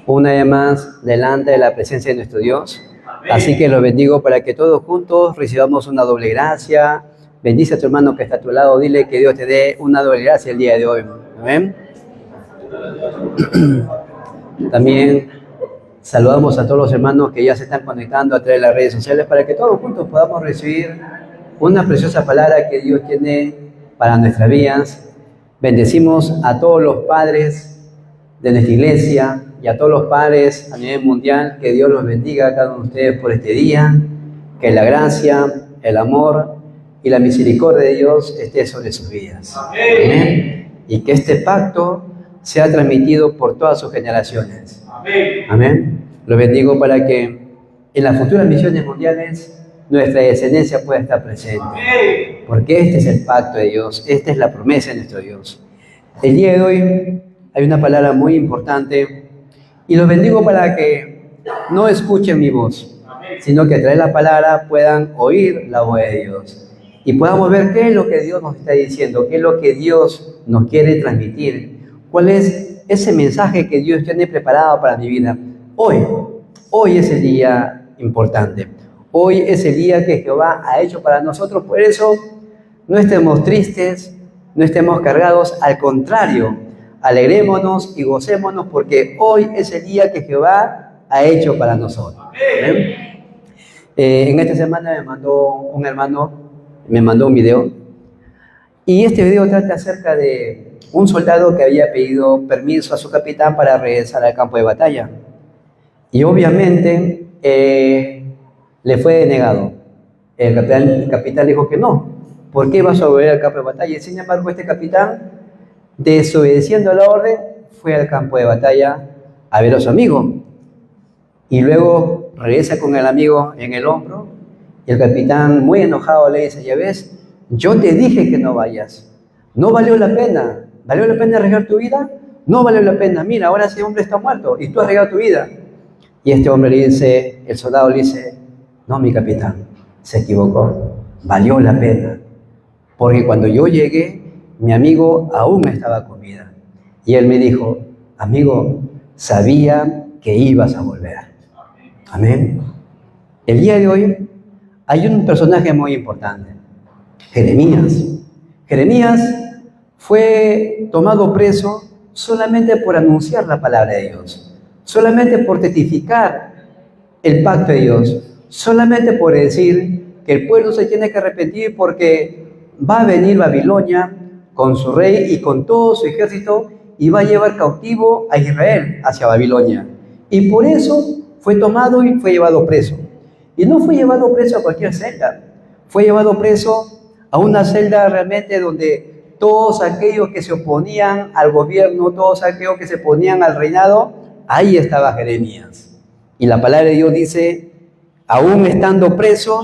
una vez más delante de la presencia de nuestro Dios. Así que los bendigo para que todos juntos recibamos una doble gracia. Bendice a tu hermano que está a tu lado, dile que Dios te dé una doble gracia el día de hoy. Amén. También saludamos a todos los hermanos que ya se están conectando a través de las redes sociales para que todos juntos podamos recibir una preciosa palabra que Dios tiene para nuestras vidas. Bendecimos a todos los padres de nuestra iglesia y a todos los padres a nivel mundial. Que Dios los bendiga a cada uno de ustedes por este día. Que la gracia, el amor y la misericordia de Dios esté sobre sus vidas. Amén. Y que este pacto sea transmitido por todas sus generaciones. Amén. Amén. Los bendigo para que en las futuras misiones mundiales nuestra descendencia pueda estar presente. Amén. Porque este es el pacto de Dios, esta es la promesa de nuestro Dios. El día de hoy hay una palabra muy importante y los bendigo para que no escuchen mi voz, sino que a través de la palabra puedan oír la voz de Dios y podamos ver qué es lo que Dios nos está diciendo, qué es lo que Dios nos quiere transmitir, cuál es ese mensaje que Dios tiene preparado para mi vida. Hoy es el día importante. Hoy es el día que Jehová ha hecho para nosotros. Por eso no estemos tristes, no estemos cargados. Al contrario, alegrémonos y gocémonos porque hoy es el día que Jehová ha hecho para nosotros. En esta semana me mandó un hermano, me mandó un video. Y este video trata acerca de un soldado que había pedido permiso a su capitán para regresar al campo de batalla. Y obviamente le fue denegado. El capitán dijo que no. ¿Por qué vas a volver al campo de batalla? Y sin embargo, este capitán, desobedeciendo la orden, fue al campo de batalla a ver a su amigo. Y luego regresa con el amigo en el hombro. Y el capitán, muy enojado, le dice: ya ves, yo te dije que no vayas. No valió la pena. ¿Valió la pena arriesgar tu vida? No valió la pena. Mira, ahora ese hombre está muerto y tú has arriesgado tu vida. Y este hombre le dice, el soldado le dice: no, mi capitán, se equivocó. Valió la pena. Porque cuando yo llegué, mi amigo aún estaba con vida. Y él me dijo: amigo, sabía que ibas a volver. Amén. El día de hoy hay un personaje muy importante, Jeremías. Jeremías fue tomado preso solamente por anunciar la palabra de Dios, solamente por testificar el pacto de Dios, solamente por decir que el pueblo se tiene que arrepentir porque va a venir Babilonia con su rey y con todo su ejército y va a llevar cautivo a Israel hacia Babilonia. Y por eso fue tomado y fue llevado preso. Y no fue llevado preso a cualquier celda, fue llevado preso a una celda realmente donde todos aquellos que se oponían al gobierno, todos aquellos que se oponían al reinado, ahí estaba Jeremías. Y la palabra de Dios dice: aún estando preso,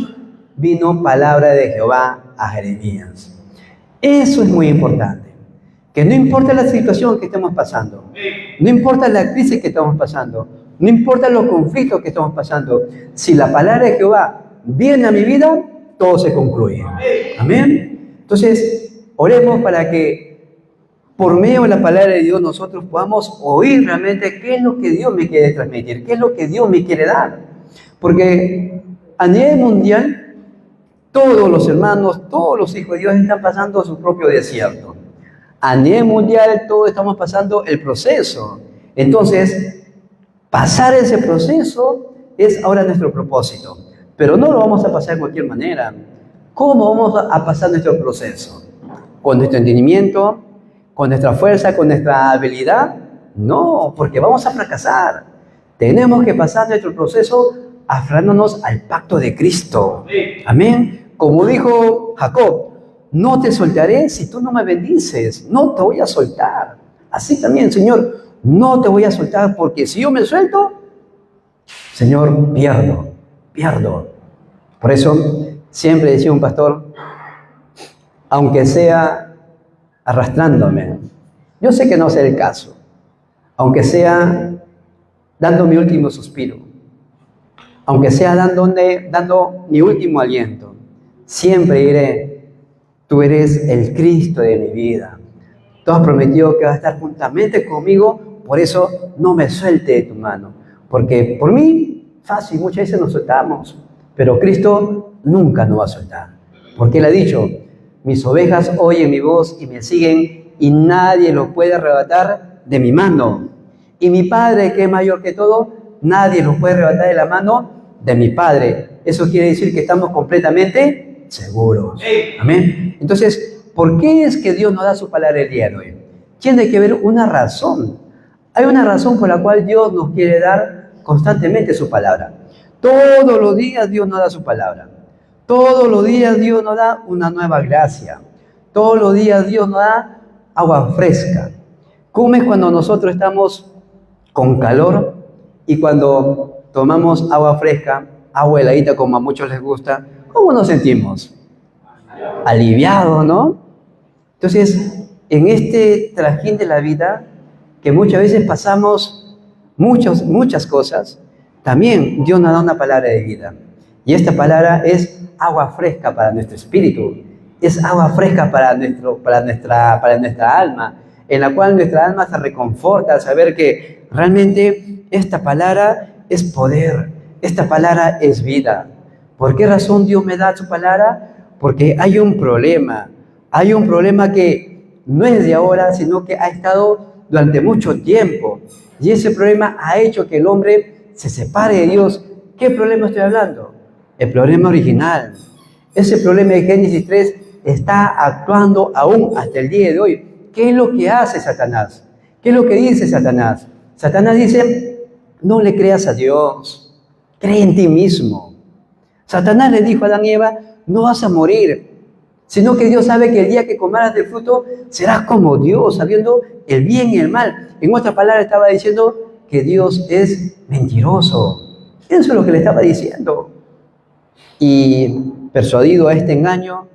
vino palabra de Jehová a Jeremías. Eso es muy importante. Que no importa la situación que estemos pasando, no importa la crisis que estamos pasando, no importa los conflictos que estamos pasando, si la palabra de Jehová viene a mi vida, todo se concluye. Amén. Entonces, oremos para que por medio de la palabra de Dios nosotros podamos oír realmente qué es lo que Dios me quiere transmitir, qué es lo que Dios me quiere dar. Porque a nivel mundial, todos los hermanos, todos los hijos de Dios están pasando su propio desierto. A nivel mundial, todos estamos pasando el proceso. Entonces, pasar ese proceso es ahora nuestro propósito. Pero no lo vamos a pasar de cualquier manera. ¿Cómo vamos a pasar nuestro proceso? ¿Con nuestro entendimiento? ¿Con nuestra fuerza? ¿Con nuestra habilidad? No, porque vamos a fracasar. Tenemos que pasar nuestro proceso aferrándonos al pacto de Cristo. Amén. Como dijo Jacob: no te soltaré si tú no me bendices. No te voy a soltar. Así también, Señor, no te voy a soltar, porque si yo me suelto, Señor, pierdo. Por eso siempre decía un pastor: aunque sea arrastrándome, yo sé que no será el caso, aunque sea dando mi último suspiro, aunque sea dando mi último aliento, siempre diré: tú eres el Cristo de mi vida. Tú has prometido que vas a estar juntamente conmigo Por eso no me suelte de tu mano. Porque por mí, fácil, muchas veces nos soltamos. Pero Cristo nunca nos va a soltar. Porque Él ha dicho, mis ovejas oyen mi voz y me siguen y nadie lo puede arrebatar de mi mano. Y mi Padre, que es mayor que todo, nadie lo puede arrebatar de la mano de mi Padre. Eso quiere decir que estamos completamente seguros. Amén. Entonces, ¿por qué es que Dios nos da su palabra el día de hoy? Tiene que haber una razón. Hay una razón por la cual Dios nos quiere dar constantemente su palabra. Todos los días Dios nos da su palabra. Todos los días Dios nos da una nueva gracia. Todos los días Dios nos da agua fresca. ¿Cómo es cuando nosotros estamos con calor y cuando tomamos agua fresca, agua heladita como a muchos les gusta? ¿Cómo nos sentimos? Aliviados, ¿no? Entonces, en este trajín de la vida, que muchas veces pasamos muchas cosas, también Dios nos da una palabra de vida. Y esta palabra es agua fresca para nuestro espíritu, es agua fresca para nuestra alma, en la cual nuestra alma se reconforta al saber que realmente esta palabra es poder, esta palabra es vida. ¿Por qué razón Dios me da su palabra? Porque hay un problema que no es de ahora, sino que ha estado durante mucho tiempo. Y ese problema ha hecho que el hombre se separe de Dios. ¿Qué problema estoy hablando? El problema original. Ese problema de Génesis 3 está actuando aún hasta el día de hoy. ¿Qué es lo que hace Satanás? ¿Qué es lo que dice Satanás? Satanás dice, no le creas a Dios, cree en ti mismo. Satanás le dijo a Adán y Eva, no vas a morir, sino que Dios sabe que el día que comerás del fruto serás como Dios, sabiendo el bien y el mal. En otras palabras estaba diciendo que Dios es mentiroso. Eso es lo que le estaba diciendo. Y persuadido a este engaño,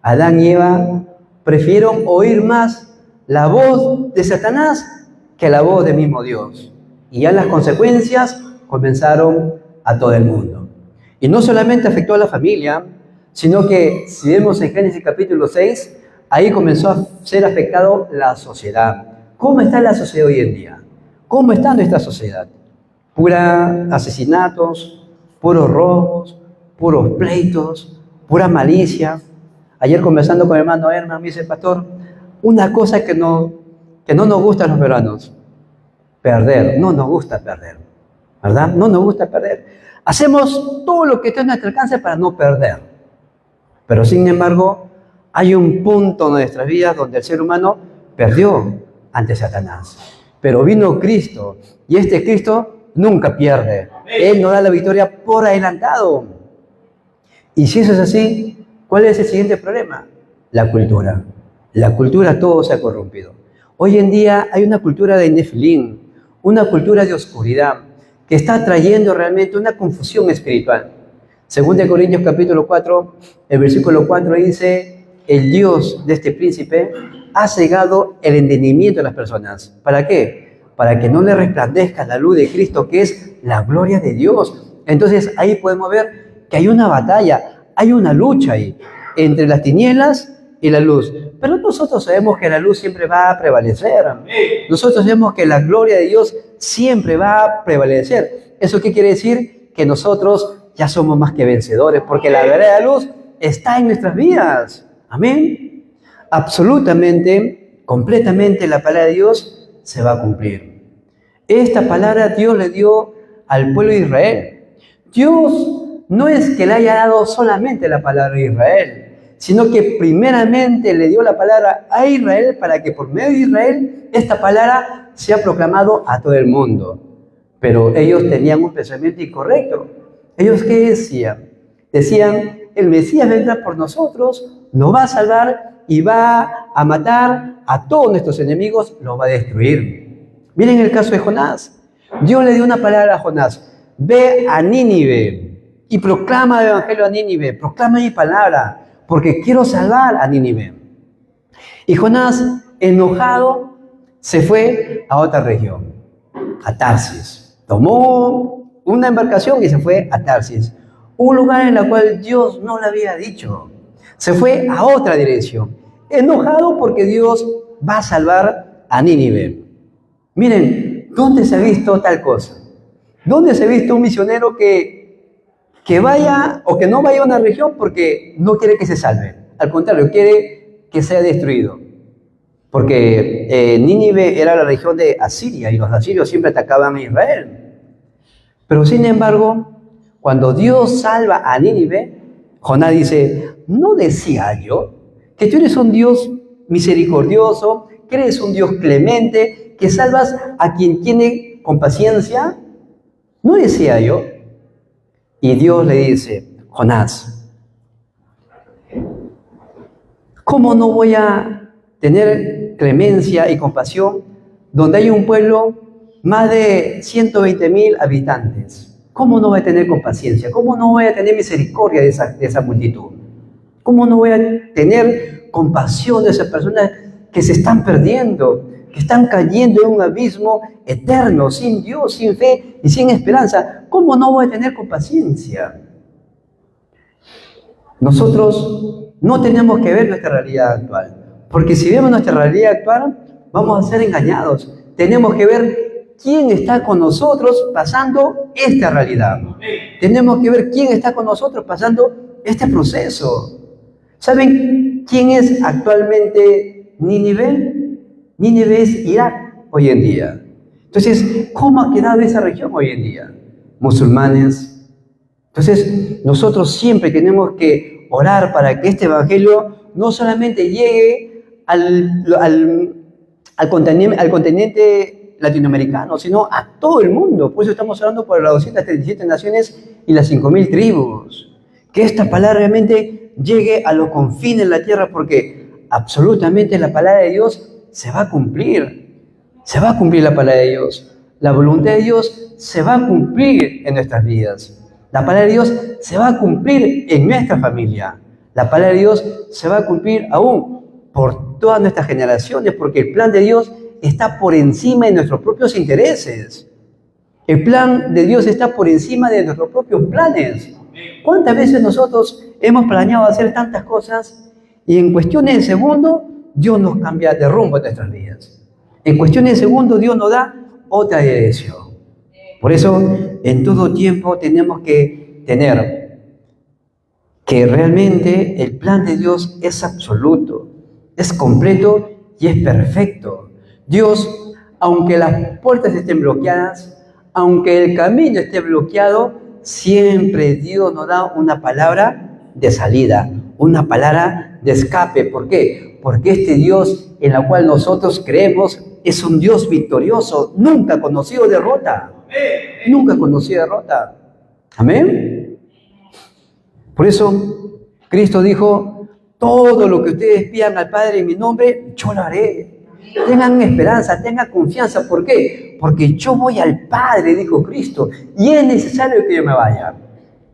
Adán y Eva prefirieron oír más la voz de Satanás que la voz del mismo Dios. Y ya las consecuencias comenzaron a todo el mundo. Y no solamente afectó a la familia, sino que si vemos en Génesis capítulo 6, ahí comenzó a ser afectado la sociedad. ¿Cómo está la sociedad hoy en día? ¿Cómo está nuestra sociedad? Pura asesinatos, puros robos, puros pleitos, pura malicia. Ayer conversando con mi hermano Herman, me dice, pastor, una cosa que no nos gusta a los peruanos, perder. No nos gusta perder, ¿verdad? No nos gusta perder. Hacemos todo lo que está en nuestro alcance para no perder. Pero sin embargo, hay un punto en nuestras vidas donde el ser humano perdió ante Satanás. Pero vino Cristo, y este Cristo nunca pierde. Él nos da la victoria por adelantado. Y si eso es así, ¿cuál es el siguiente problema? La cultura. La cultura, todo se ha corrompido. Hoy en día hay una cultura de Nefilim, una cultura de oscuridad, que está trayendo realmente una confusión espiritual. Según de Corintios capítulo 4, el versículo 4 dice, el Dios de este príncipe ha cegado el entendimiento de las personas. ¿Para qué? Para que no le resplandezca la luz de Cristo, que es la gloria de Dios. Entonces ahí podemos ver que hay una batalla, hay una lucha ahí, entre las tinieblas y la luz. Pero nosotros sabemos que la luz siempre va a prevalecer. Nosotros sabemos que la gloria de Dios siempre va a prevalecer. ¿Eso qué quiere decir? Que nosotros ya somos más que vencedores, porque la verdadera luz está en nuestras vidas. Amén. Absolutamente, completamente la palabra de Dios se va a cumplir. Esta palabra Dios le dio al pueblo de Israel. Dios no es que le haya dado solamente la palabra a Israel, sino que primeramente le dio la palabra a Israel para que por medio de Israel esta palabra sea proclamado a todo el mundo. Pero ellos tenían un pensamiento incorrecto. ¿Ellos qué decían? Decían, el Mesías vendrá por nosotros, nos va a salvar y va a matar a todos nuestros enemigos, los va a destruir. Miren el caso de Jonás. Dios le dio una palabra a Jonás. Ve a Nínive y proclama el evangelio a Nínive. Proclama mi palabra, porque quiero salvar a Nínive. Y Jonás, enojado, se fue a otra región, a Tarsis. Tomó una embarcación y se fue a Tarsis, un lugar en el cual Dios no le había dicho. Se fue a otra dirección, enojado porque Dios va a salvar a Nínive. Miren, ¿Dónde se ha visto tal cosa? ¿Dónde se ha visto un misionero que vaya o que no vaya a una región porque no quiere que se salve? Al contrario, quiere que sea destruido. Porque Nínive era la región de Asiria y los asirios siempre atacaban a Israel. Pero sin embargo, cuando Dios salva a Nínive, Jonás dice, ¿no decía yo que tú eres un Dios misericordioso, que eres un Dios clemente, que salvas a quien tiene compasión? ¿No decía yo? Y Dios le dice, Jonás, ¿cómo no voy a tener clemencia y compasión donde hay un pueblo más de 120,000 habitantes? ¿Cómo no voy a tener compasión? ¿Cómo no voy a tener misericordia de esa multitud? ¿Cómo no voy a tener compasión de esas personas que se están perdiendo, que están cayendo en un abismo eterno, sin Dios, sin fe y sin esperanza? ¿Cómo no voy a tener compasión? Nosotros no tenemos que ver nuestra realidad actual, porque si vemos nuestra realidad actual, vamos a ser engañados. Tenemos que ver quién está con nosotros pasando esta realidad. Tenemos que ver quién está con nosotros pasando este proceso. ¿Saben quién es actualmente Nínive? Nínive es Irak hoy en día. Entonces, ¿cómo ha quedado esa región hoy en día? Musulmanes. Entonces, nosotros siempre tenemos que orar para que este evangelio no solamente llegue al continente latinoamericano, sino a todo el mundo. Por eso estamos hablando por las 237 naciones y las 5,000 tribus. Que esta palabra realmente llegue a los confines de la tierra, porque absolutamente la palabra de Dios se va a cumplir. Se va a cumplir la palabra de Dios. La voluntad de Dios se va a cumplir en nuestras vidas. La palabra de Dios se va a cumplir en nuestra familia. La palabra de Dios se va a cumplir aún por todas nuestras generaciones, porque el plan de Dios está por encima de nuestros propios intereses. El plan de Dios está por encima de nuestros propios planes. ¿Cuántas veces nosotros hemos planeado hacer tantas cosas y en cuestiones de segundo Dios nos cambia de rumbo en nuestras vidas? En cuestiones de segundo Dios nos da otra dirección. Por eso, en todo tiempo tenemos que tener que realmente el plan de Dios es absoluto, es completo y es perfecto. Dios, aunque las puertas estén bloqueadas, aunque el camino esté bloqueado, siempre Dios nos da una palabra de salida, una palabra de escape. ¿Por qué? Porque este Dios en el cual nosotros creemos es un Dios victorioso, nunca ha conocido derrota. Nunca ha conocido derrota. Amén. Por eso Cristo dijo, todo lo que ustedes pidan al Padre en mi nombre, yo lo haré. Tengan esperanza, tengan confianza. ¿Por qué? Porque yo voy al Padre, dijo Cristo, y es necesario que yo me vaya.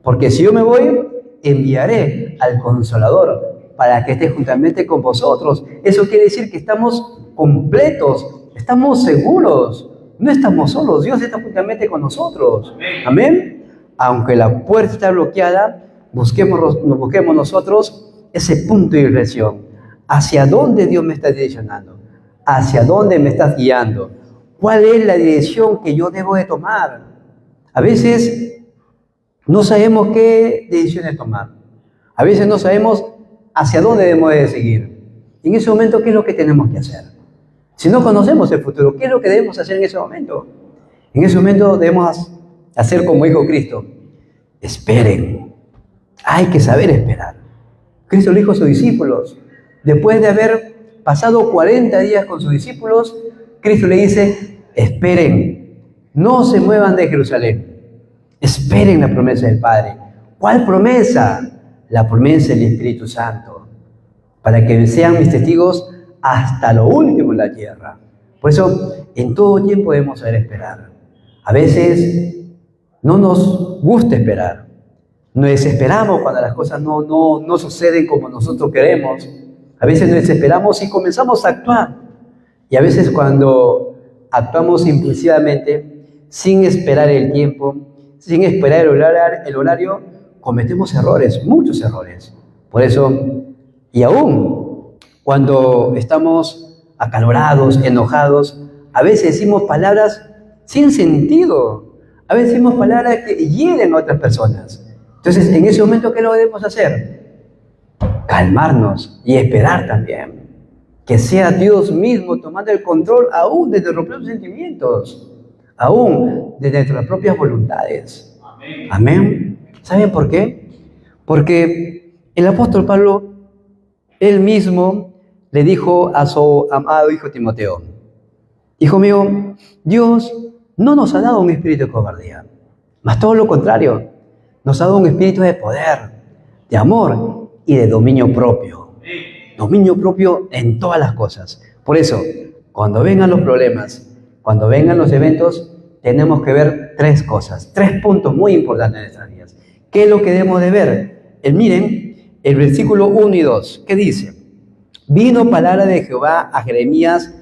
Porque si yo me voy, enviaré al Consolador para que esté juntamente con vosotros. Eso quiere decir que estamos completos, estamos seguros, no estamos solos, Dios está juntamente con nosotros. Amén. Aunque la puerta está bloqueada, busquemos nosotros ese punto de inflexión. ¿Hacia dónde Dios me está direccionando? ¿Hacia dónde me estás guiando? ¿Cuál es la dirección que yo debo de tomar? A veces no sabemos qué decisiones tomar. A veces no sabemos hacia dónde debemos de seguir. En ese momento, ¿qué es lo que tenemos que hacer? Si no conocemos el futuro, ¿qué es lo que debemos hacer en ese momento? En ese momento debemos hacer como dijo Cristo. Esperen. Hay que saber esperar. Cristo le dijo a sus discípulos, después de haber pasado 40 días con sus discípulos, Cristo le dice, esperen, no se muevan de Jerusalén, esperen la promesa del Padre. ¿Cuál promesa? La promesa del Espíritu Santo, para que sean mis testigos hasta lo último en la tierra. Por eso, en todo tiempo debemos saber esperar. A veces no nos gusta esperar, nos desesperamos cuando las cosas no suceden como nosotros queremos. A veces nos desesperamos y comenzamos a actuar. Y a veces cuando actuamos impulsivamente, sin esperar el tiempo, sin esperar el horario, cometemos errores, muchos errores. Por eso, y aún cuando estamos acalorados, enojados, a veces decimos palabras sin sentido. A veces decimos palabras que hieren a otras personas. Entonces, en ese momento, ¿qué lo debemos hacer? Calmarnos y esperar también. Que sea Dios mismo tomando el control aún de nuestros propios sentimientos, aún de nuestras propias voluntades. Amén. Amén. ¿Saben por qué? Porque el apóstol Pablo, él mismo le dijo a su amado hijo Timoteo: hijo mío, Dios no nos ha dado un espíritu de cobardía, mas todo lo contrario, nos ha dado un espíritu de poder, de amor y de dominio propio. Dominio propio en todas las cosas. Por eso, cuando vengan los problemas, cuando vengan los eventos, tenemos que ver tres cosas, tres puntos muy importantes en nuestras vidas. ¿Qué es lo que debemos de ver? Miren, el versículo 1 y 2, ¿qué dice? Vino palabra de Jehová a Jeremías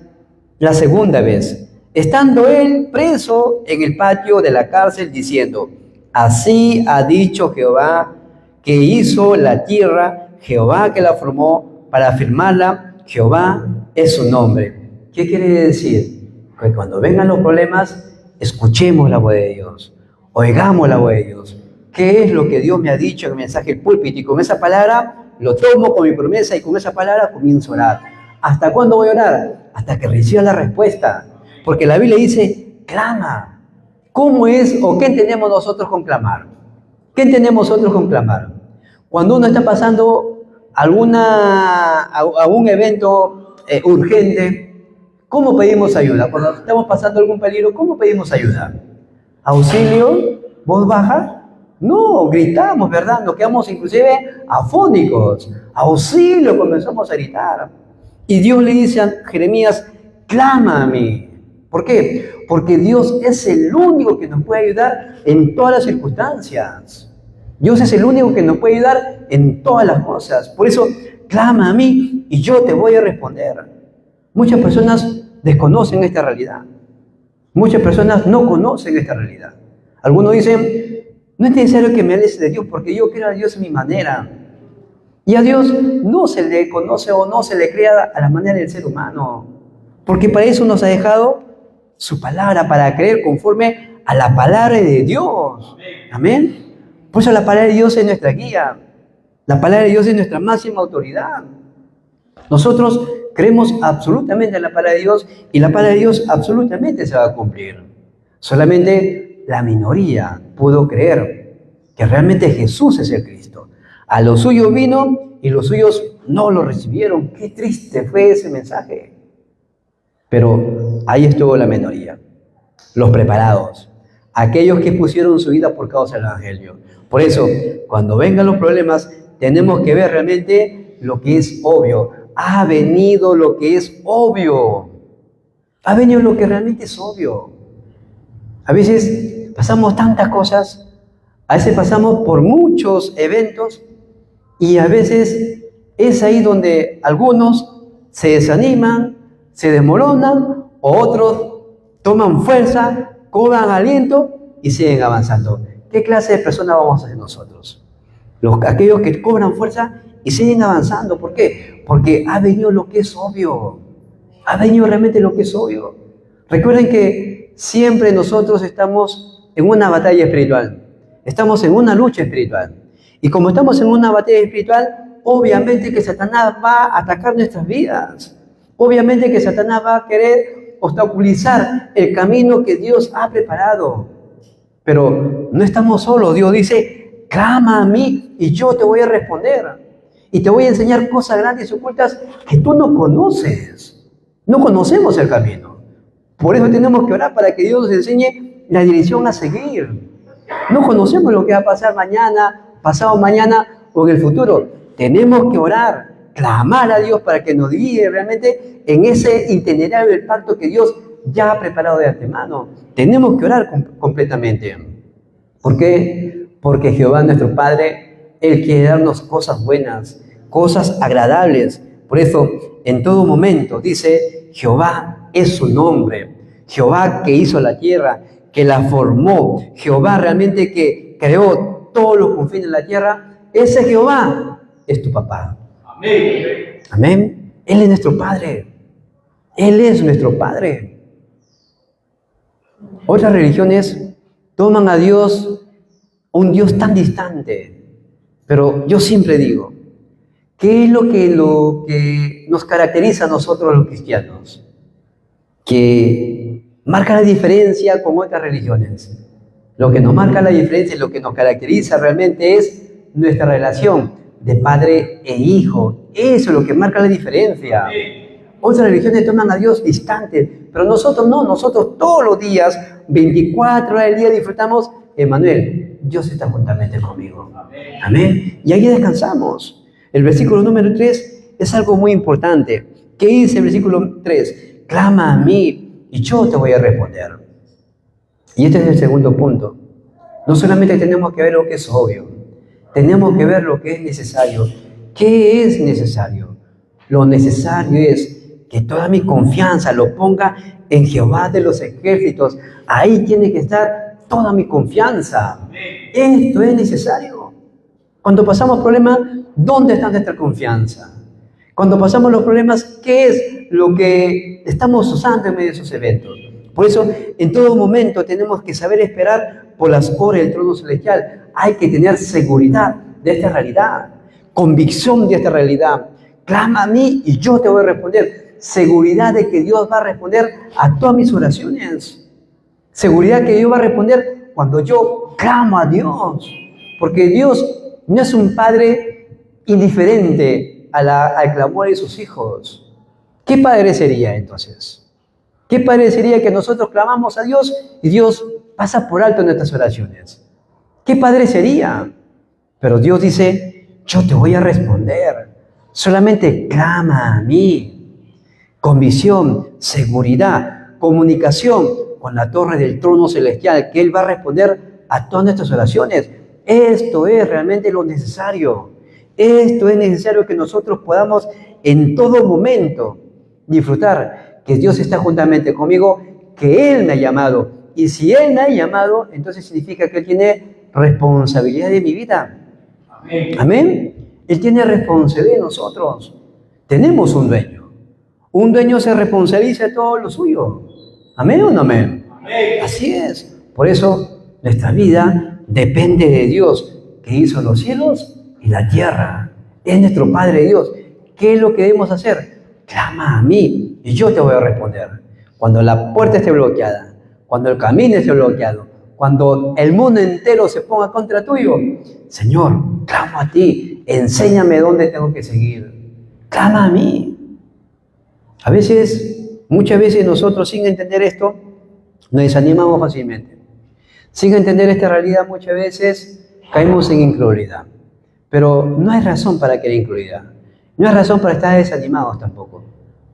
la segunda vez, estando él preso en el patio de la cárcel, diciendo: así ha dicho Jehová, que hizo la tierra, Jehová que la formó para afirmarla, Jehová es su nombre. ¿Qué quiere decir? Que cuando vengan los problemas, escuchemos la voz de Dios, oigamos la voz de Dios. ¿Qué es lo que Dios me ha dicho en el mensaje del púlpito? Y con esa palabra lo tomo con mi promesa y con esa palabra comienzo a orar. ¿Hasta cuándo voy a orar? Hasta que reciba la respuesta. Porque la Biblia dice: clama. ¿Cómo es o qué entendemos nosotros con clamar? ¿Qué entendemos nosotros con clamar? Cuando uno está pasando algún evento urgente, ¿cómo pedimos ayuda? Cuando estamos pasando algún peligro, ¿cómo pedimos ayuda? ¿Auxilio? ¿Voz baja? No, gritamos, ¿verdad? Nos quedamos inclusive afónicos. Auxilio, comenzamos a gritar. Y Dios le dice a Jeremías: clama a mí. ¿Por qué? Porque Dios es el único que nos puede ayudar en todas las circunstancias. Dios es el único que nos puede ayudar en todas las cosas. Por eso, clama a mí y yo te voy a responder. Muchas personas desconocen esta realidad. Muchas personas no conocen esta realidad. Algunos dicen: no es necesario que me hables de Dios porque yo quiero a Dios a mi manera. Y a Dios no se le conoce o no se le crea a la manera del ser humano. Porque para eso nos ha dejado su palabra, para creer conforme a la palabra de Dios. Amén. Por eso la palabra de Dios es nuestra guía. La palabra de Dios es nuestra máxima autoridad. Nosotros creemos absolutamente en la palabra de Dios y la palabra de Dios absolutamente se va a cumplir. Solamente la minoría pudo creer que realmente Jesús es el Cristo. A los suyos vino y los suyos no lo recibieron. Qué triste fue ese mensaje. Pero ahí estuvo la minoría, los preparados, aquellos que pusieron su vida por causa del Evangelio. Por eso, cuando vengan los problemas, tenemos que ver realmente lo que es obvio. Ha venido lo que es obvio. Ha venido lo que realmente es obvio. A veces pasamos tantas cosas, a veces pasamos por muchos eventos y a veces es ahí donde algunos se desaniman, se desmoronan, o otros toman fuerza, cobran aliento y siguen avanzando. ¿Qué clase de personas vamos a ser nosotros? Aquellos que cobran fuerza y siguen avanzando. ¿Por qué? Porque ha venido lo que es obvio. Ha venido realmente lo que es obvio. Recuerden que siempre nosotros estamos en una batalla espiritual. Estamos en una lucha espiritual. Y como estamos en una batalla espiritual, obviamente que Satanás va a atacar nuestras vidas. Obviamente que Satanás va a querer obstaculizar el camino que Dios ha preparado. Pero no estamos solos. Dios dice: clama a mí y yo te voy a responder. Y te voy a enseñar cosas grandes y ocultas que tú no conoces. No conocemos el camino. Por eso tenemos que orar para que Dios nos enseñe la dirección a seguir. No conocemos lo que va a pasar mañana, pasado mañana o en el futuro. Tenemos que orar, clamar a Dios para que nos guíe realmente en ese itinerario del pacto que Dios ya ha preparado de antemano. Tenemos que orar completamente. ¿Por qué? Porque Jehová, nuestro Padre, Él quiere darnos cosas buenas, cosas agradables. Por eso, en todo momento, dice: Jehová es su nombre. Jehová que hizo la tierra, que la formó. Jehová realmente que creó todos los confines de la tierra. Ese Jehová es tu papá. Amén. Amén. Él es nuestro Padre. Él es nuestro Padre. Otras religiones toman a Dios, un Dios tan distante. Pero yo siempre digo, ¿qué es lo que nos caracteriza a nosotros los cristianos? Que marca la diferencia con otras religiones. Lo que nos marca la diferencia y lo que nos caracteriza realmente es nuestra relación de padre e hijo. Eso es lo que marca la diferencia. Otras religiones toman a Dios distante, pero nosotros no. Nosotros todos los días, 24 horas del día, disfrutamos, Emmanuel, Dios está juntamente conmigo. Amén. Y ahí descansamos. El versículo número 3 es algo muy importante. ¿Qué dice el versículo 3? Clama a mí y yo te voy a responder. Y este es el segundo punto. No solamente tenemos que ver lo que es obvio, tenemos que ver lo que es necesario. ¿Qué es necesario? Lo necesario es que toda mi confianza lo ponga en Jehová de los ejércitos. Ahí tiene que estar toda mi confianza. Esto es necesario. Cuando pasamos problemas, ¿dónde está nuestra confianza? Cuando pasamos los problemas, ¿qué es lo que estamos usando en medio de esos eventos? Por eso, en todo momento tenemos que saber esperar por las horas del trono celestial. Hay que tener seguridad de esta realidad, convicción de esta realidad. Clama a mí y yo te voy a responder. Seguridad de que Dios va a responder a todas mis oraciones. Seguridad que Dios va a responder cuando yo clamo a Dios. Porque Dios no es un padre indiferente al clamor de sus hijos. ¿Qué padre sería entonces? ¿Qué padre sería que nosotros clamamos a Dios y Dios pasa por alto nuestras oraciones? ¿Qué padre sería? Pero Dios dice, yo te voy a responder. Solamente clama a mí. Convicción, seguridad, comunicación con la torre del trono celestial, que Él va a responder a todas nuestras oraciones. Esto es realmente lo necesario. Esto es necesario que nosotros podamos en todo momento disfrutar que Dios está juntamente conmigo, que Él me ha llamado. Y si Él me ha llamado, entonces significa que Él tiene responsabilidad de mi vida. Amén. Amén. Él tiene responsabilidad de nosotros. Tenemos un dueño. Un dueño se responsabiliza de todo lo suyo. ¿Amén o no amén? Amén. Así es. Por eso nuestra vida depende de Dios, que hizo los cielos y la tierra. Es nuestro Padre Dios. ¿Qué es lo que debemos hacer? Clama a mí y yo te voy a responder. Cuando la puerta esté bloqueada, cuando el camino esté bloqueado, cuando el mundo entero se ponga contra tuyo, Señor, clamo a ti, enséñame dónde tengo que seguir. Clama a mí. A veces, muchas veces nosotros sin entender esto, nos desanimamos fácilmente. Sin entender esta realidad muchas veces caemos en incredulidad. Pero no hay razón para que haya incredulidad. No hay razón para estar desanimados tampoco.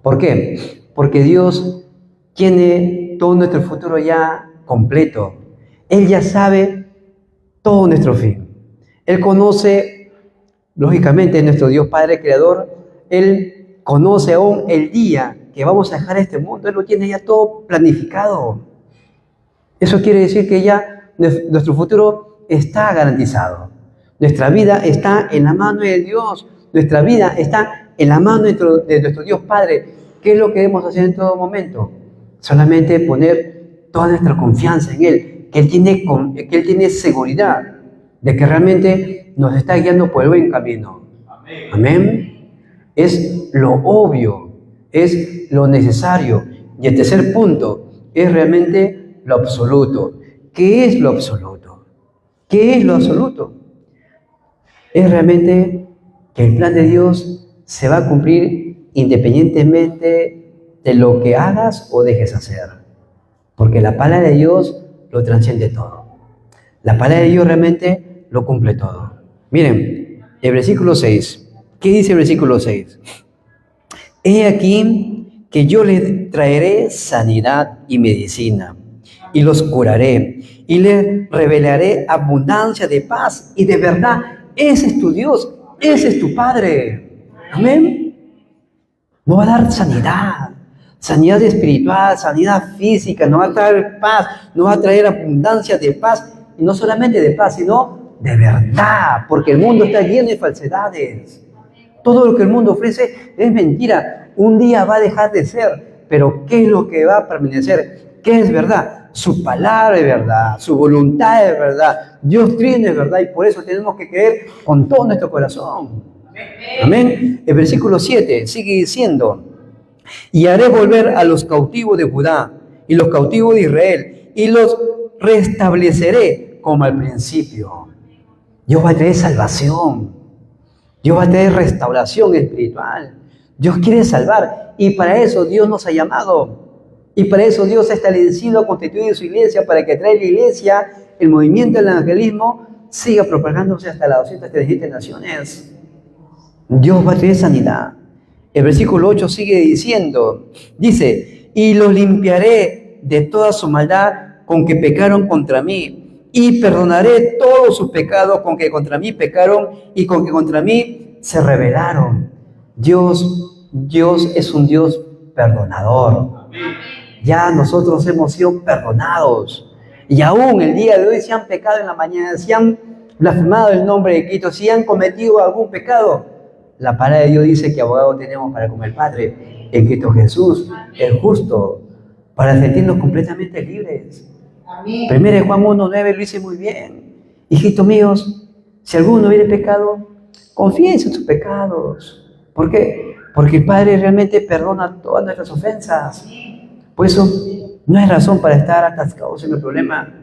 ¿Por qué? Porque Dios tiene todo nuestro futuro ya completo. Él ya sabe todo nuestro fin. Él conoce, lógicamente, nuestro Dios Padre Creador. Él conoce aún el día que vamos a dejar este mundo. Él lo tiene ya todo planificado. Eso quiere decir que ya nuestro futuro está garantizado. Nuestra vida está en la mano de Dios. Nuestra vida está en la mano de nuestro Dios Padre. ¿Qué es lo que debemos hacer en todo momento? Solamente poner toda nuestra confianza en Él. Que Él tiene seguridad de que realmente nos está guiando por el buen camino. Amén. Amén. Es lo obvio, es lo necesario. Y el tercer punto es realmente lo absoluto. ¿Qué es lo absoluto? ¿Qué es lo absoluto? Es realmente que el plan de Dios se va a cumplir independientemente de lo que hagas o dejes hacer. Porque la palabra de Dios lo trasciende todo. La palabra de Dios realmente lo cumple todo. Miren, el versículo 6. ¿Qué dice el versículo 6? He aquí que yo les traeré sanidad y medicina, y los curaré, y les revelaré abundancia de paz y de verdad. Ese es tu Dios, ese es tu Padre. Amén. Nos va a dar sanidad espiritual, sanidad física, nos va a traer paz, nos va a traer abundancia de paz, y no solamente de paz, sino de verdad, porque el mundo está lleno de falsedades. Todo lo que el mundo ofrece es mentira. Un día va a dejar de ser, pero ¿qué es lo que va a permanecer? ¿Qué es verdad? Su palabra es verdad, su voluntad es verdad, Dios Trino es verdad, y por eso tenemos que creer con todo nuestro corazón. Amén. El versículo 7 sigue diciendo: y haré volver a los cautivos de Judá y los cautivos de Israel, y los restableceré como al principio. Dios va a traer salvación, Dios va a traer restauración espiritual. Dios quiere salvar, y para eso Dios nos ha llamado. Y para eso Dios ha establecido, constituido su iglesia, para que traiga la iglesia, el movimiento del evangelismo, siga propagándose hasta las 237 naciones. Dios va a traer sanidad. El versículo 8 sigue diciendo, dice, y los limpiaré de toda su maldad con que pecaron contra mí, y perdonaré todos sus pecados con que contra mí pecaron y con que contra mí se rebelaron. Dios es un Dios perdonador. Ya nosotros hemos sido perdonados. Y aún el día de hoy, si han pecado en la mañana, si han blasfemado el nombre de Cristo, si han cometido algún pecado, la palabra de Dios dice que abogado tenemos para con el Padre en Cristo Jesús, el justo, para sentirnos completamente libres. Primero de Juan 1:9 lo dice muy bien. Hijitos míos, si alguno hubiere pecado, confíense en sus pecados. ¿Por qué? Porque el Padre realmente perdona todas nuestras ofensas. Por eso no hay razón para estar atascados en el problema.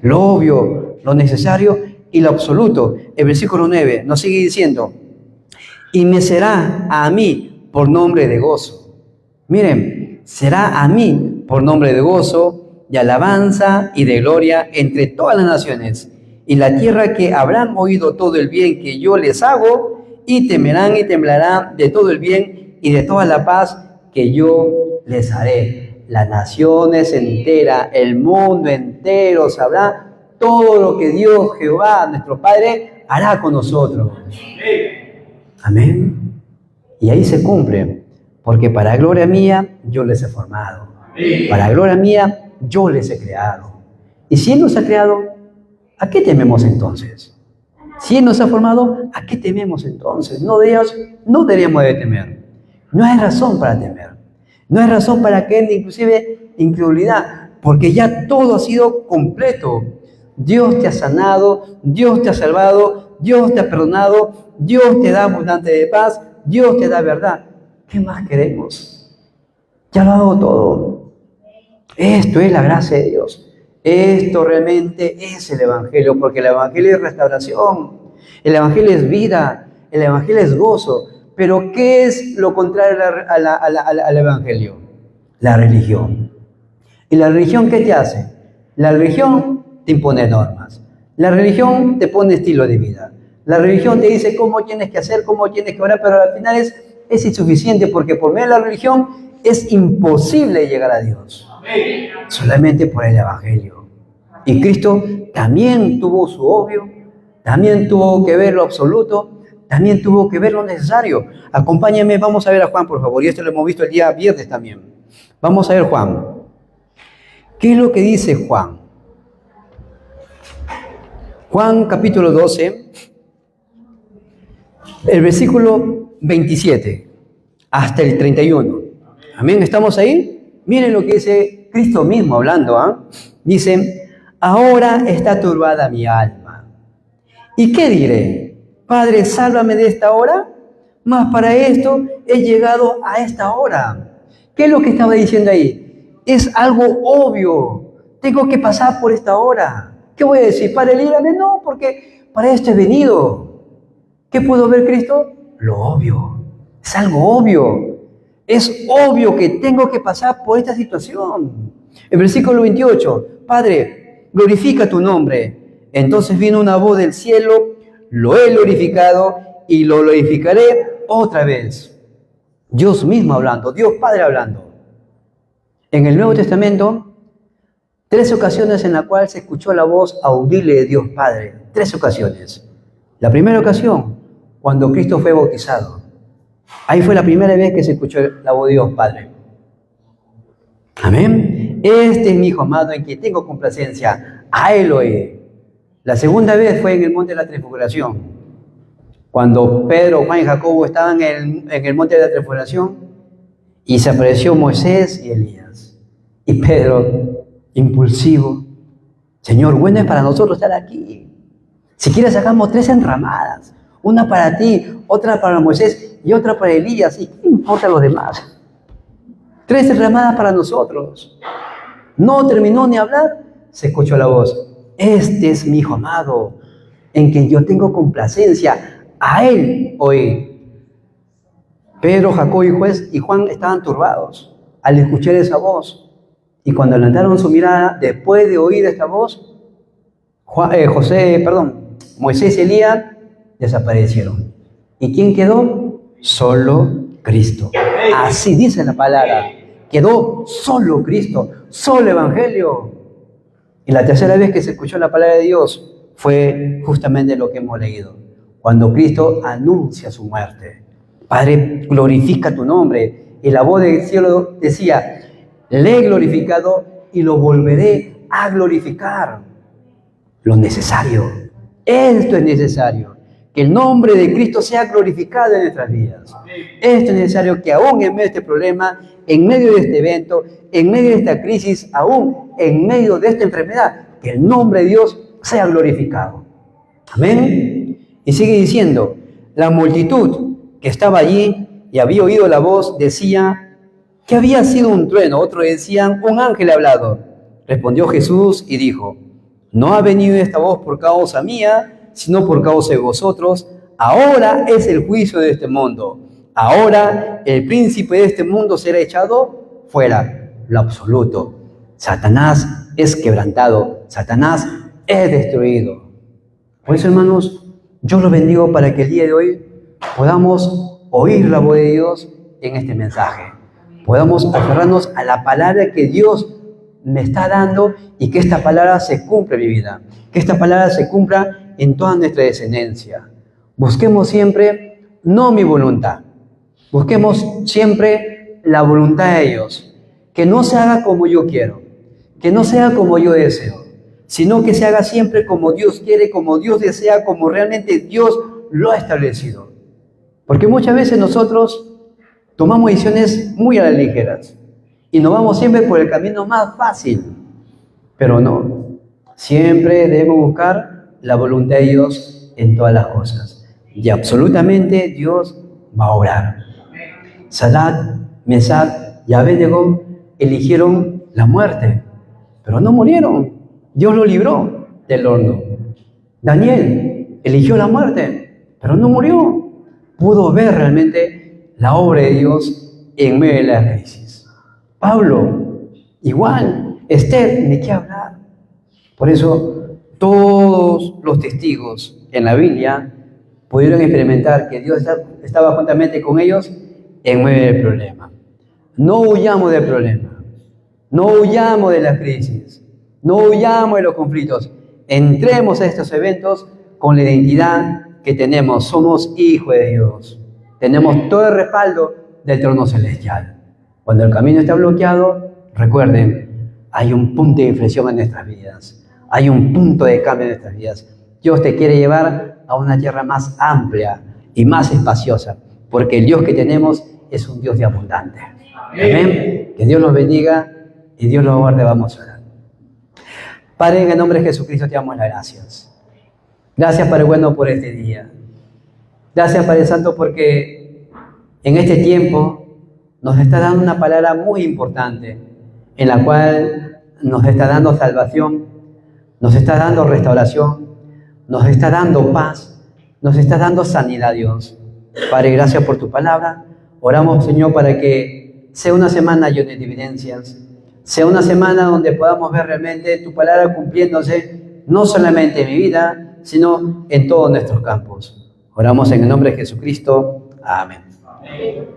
Lo obvio, lo necesario y lo absoluto. El versículo 9 nos sigue diciendo, y me será a mí por nombre de gozo. Miren, será a mí por nombre de gozo, de alabanza y de gloria entre todas las naciones. Y la tierra que habrán oído todo el bien que yo les hago, y temerán y temblarán de todo el bien y de toda la paz que yo les haré. Las naciones enteras, el mundo entero sabrá todo lo que Dios, Jehová, nuestro Padre, hará con nosotros. Amén. Y ahí se cumple, porque para gloria mía yo les he formado. Para gloria mía yo les he creado. Y si Él nos ha creado, ¿a qué tememos entonces? Si Él nos ha formado, ¿a qué tememos entonces? No deberíamos de temer. No hay razón para temer. No hay razón para caer inclusive incredulidad, porque ya todo ha sido completo. Dios te ha sanado, Dios te ha salvado, Dios te ha perdonado, Dios te da abundante de paz, Dios te da verdad. ¿Qué más queremos? Ya lo ha dado todo. Esto es la gracia de Dios. Esto realmente es el Evangelio, porque el Evangelio es restauración, el Evangelio es vida, el Evangelio es gozo. Pero ¿qué es lo contrario al Evangelio? La religión. ¿Y la religión qué te hace? La religión te impone normas. La religión te pone estilo de vida. La religión te dice cómo tienes que hacer, cómo tienes que orar, pero al final es insuficiente, porque por medio de la religión es imposible llegar a Dios. Solamente por el Evangelio. Y Cristo también tuvo su obvio, también tuvo que ver lo absoluto, también tuvo que ver lo necesario. Acompáñame, vamos a ver a Juan, por favor. Y esto lo hemos visto el día viernes también. Vamos a ver Juan. ¿Qué es lo que dice Juan? Juan capítulo 12, el versículo 27 hasta el 31. Amén, ¿estamos ahí? Miren lo que dice Cristo mismo hablando. Dice, ahora está turbada mi alma. ¿Y qué diré? Padre, sálvame de esta hora, mas para esto he llegado a esta hora. ¿Qué es lo que estaba diciendo ahí? Es algo obvio. Tengo que pasar por esta hora. ¿Qué voy a decir? Padre, líbrame. No, porque para esto he venido. ¿Qué puedo ver, Cristo? Lo obvio. Es algo obvio. Es obvio que tengo que pasar por esta situación. El versículo 28. Padre, glorifica tu nombre. Entonces vino una voz del cielo. Lo he glorificado y lo glorificaré otra vez. Dios mismo hablando, Dios Padre hablando. En el Nuevo Testamento, 3 ocasiones en las cuales se escuchó la voz audible de Dios Padre. 3 ocasiones. La primera ocasión, cuando Cristo fue bautizado. Ahí fue la primera vez que se escuchó la voz de Dios Padre. Amén. Este es mi Hijo amado en quien tengo complacencia. A Él lo oí. La segunda vez fue en el monte de la transfiguración, cuando Pedro, Juan y Jacobo estaban en el monte de la transfiguración y se apareció Moisés y Elías. Y Pedro impulsivo. Señor, bueno es para nosotros estar aquí. Si quieres sacamos 3 enramadas, una para ti, otra para Moisés y otra para Elías. ¿Y qué importa a los demás? 3 enramadas para nosotros. No terminó ni hablar, se escuchó la voz. Este es mi hijo amado, en quien yo tengo complacencia. A él oí. Pedro, Jacobo y Juan estaban turbados al escuchar esa voz. Y cuando levantaron su mirada, después de oír esta voz, Moisés y Elías desaparecieron. ¿Y quién quedó? Solo Cristo. Así dice la palabra. Quedó solo Cristo, solo Evangelio. Y la tercera vez que se escuchó la palabra de Dios fue justamente lo que hemos leído. Cuando Cristo anuncia su muerte. Padre, glorifica tu nombre. Y la voz del cielo decía, le he glorificado y lo volveré a glorificar. Lo necesario. Esto es necesario. Que el nombre de Cristo sea glorificado en nuestras vidas. Esto es necesario que aún en medio de este problema, en medio de este evento, en medio de esta crisis, aún en medio de esta enfermedad, que el nombre de Dios sea glorificado. Amén. Y sigue diciendo, la multitud que estaba allí y había oído la voz decía que había sido un trueno. Otros decían, un ángel ha hablado. Respondió Jesús y dijo, no ha venido esta voz por causa mía, sino por causa de vosotros. Ahora es el juicio de este mundo. Ahora el príncipe de este mundo será echado fuera, lo absoluto. Satanás es quebrantado, Satanás es destruido. Por eso, hermanos, yo los bendigo para que el día de hoy podamos oír la voz de Dios en este mensaje. Podamos aferrarnos a la palabra que Dios me está dando y que esta palabra se cumpla en mi vida. Que esta palabra se cumpla en toda nuestra descendencia. Busquemos siempre, no mi voluntad. Busquemos siempre la voluntad de Dios. Que no se haga como yo quiero. Que no sea como yo deseo. Sino que se haga siempre como Dios quiere, como Dios desea, como realmente Dios lo ha establecido. Porque muchas veces nosotros tomamos decisiones muy a las ligeras. Y nos vamos siempre por el camino más fácil. Pero no. Siempre debemos buscar la voluntad de Dios en todas las cosas. Y absolutamente Dios va a obrar. Sadrach, Mesach y Abednego eligieron la muerte, pero no murieron. Dios lo libró del horno. Daniel eligió la muerte, pero no murió. Pudo ver realmente la obra de Dios en medio de la crisis. Pablo, igual. Esther, ni qué hablar. Por eso, todos los testigos en la Biblia pudieron experimentar que Dios estaba juntamente con ellos en medio del problema. No huyamos del problema. No huyamos de la crisis. No huyamos de los conflictos. Entremos a estos eventos con la identidad que tenemos. Somos hijos de Dios. Tenemos todo el respaldo del trono celestial. Cuando el camino está bloqueado, recuerden, hay un punto de inflexión en nuestras vidas. Hay un punto de cambio en nuestras vidas. Dios te quiere llevar a una tierra más amplia y más espaciosa, porque el Dios que tenemos es un Dios de abundante. Amén. Que Dios los bendiga y Dios los guarde. Vamos a orar. Padre, en el nombre de Jesucristo te damos las gracias. Gracias, Padre bueno, por este día. Gracias, Padre Santo, porque en este tiempo nos está dando una palabra muy importante, en la cual nos está dando salvación, nos está dando restauración, nos está dando paz, nos está dando sanidad, Dios. Padre, gracias por tu palabra. Oramos, Señor, para que sea una semana llena de evidencias, sea una semana donde podamos ver realmente tu palabra cumpliéndose, no solamente en mi vida, sino en todos nuestros campos. Oramos en el nombre de Jesucristo. Amén. Amén.